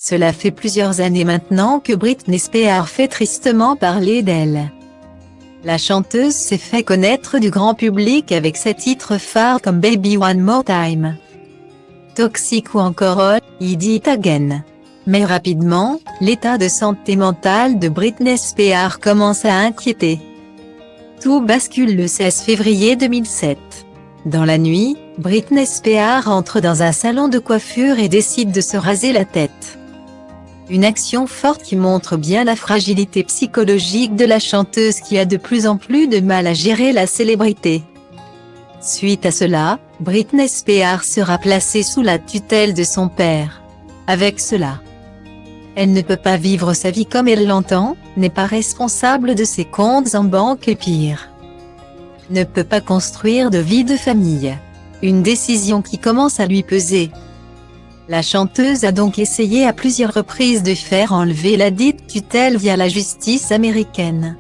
Cela fait plusieurs années maintenant que Britney Spears fait tristement parler d'elle. La chanteuse s'est fait connaître du grand public avec ses titres phares comme Baby One More Time, Toxic ou encore All I Did It Again. Mais rapidement, l'état de santé mentale de Britney Spears commence à inquiéter. Tout bascule le 16 février 2007. Dans la nuit, Britney Spears entre dans un salon de coiffure et décide de se raser la tête. Une action forte qui montre bien la fragilité psychologique de la chanteuse qui a de plus en plus de mal à gérer la célébrité. Suite à cela, Britney Spears sera placée sous la tutelle de son père. Avec cela, elle ne peut pas vivre sa vie comme elle l'entend, n'est pas responsable de ses comptes en banque et pire, ne peut pas construire de vie de famille. Une décision qui commence à lui peser. La chanteuse a donc essayé à plusieurs reprises de faire enlever la dite tutelle via la justice américaine.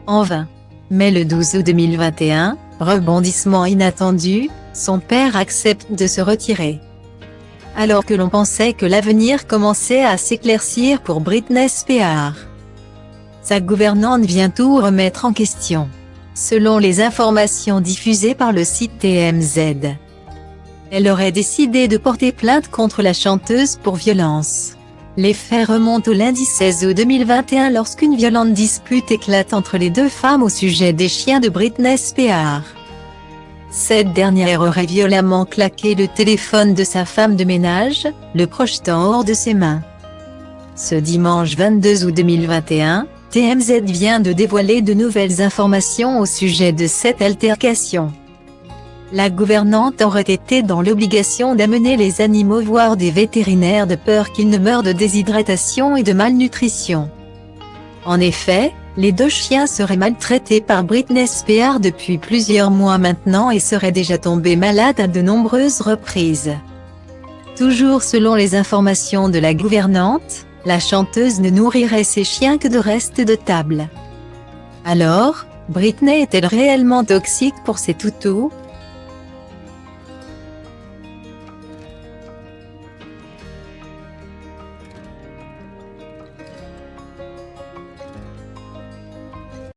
En vain. Mais le 12 août 2021, rebondissement inattendu, son père accepte de se retirer. Alors que l'on pensait que l'avenir commençait à s'éclaircir pour Britney Spears, sa gouvernante vient tout remettre en question. Selon les informations diffusées par le site TMZ, elle aurait décidé de porter plainte contre la chanteuse pour violence. Les faits remontent au lundi 16 août 2021 lorsqu'une violente dispute éclate entre les deux femmes au sujet des chiens de Britney Spears. Cette dernière aurait violemment claqué le téléphone de sa femme de ménage, le projetant hors de ses mains. Ce dimanche 22 août 2021, TMZ vient de dévoiler de nouvelles informations au sujet de cette altercation. La gouvernante aurait été dans l'obligation d'amener les animaux voir des vétérinaires de peur qu'ils ne meurent de déshydratation et de malnutrition. En effet, les deux chiens seraient maltraités par Britney Spears depuis plusieurs mois maintenant et seraient déjà tombés malades à de nombreuses reprises. Toujours selon les informations de la gouvernante, la chanteuse ne nourrirait ses chiens que de restes de table. Alors, Britney est-elle réellement toxique pour ses toutous ?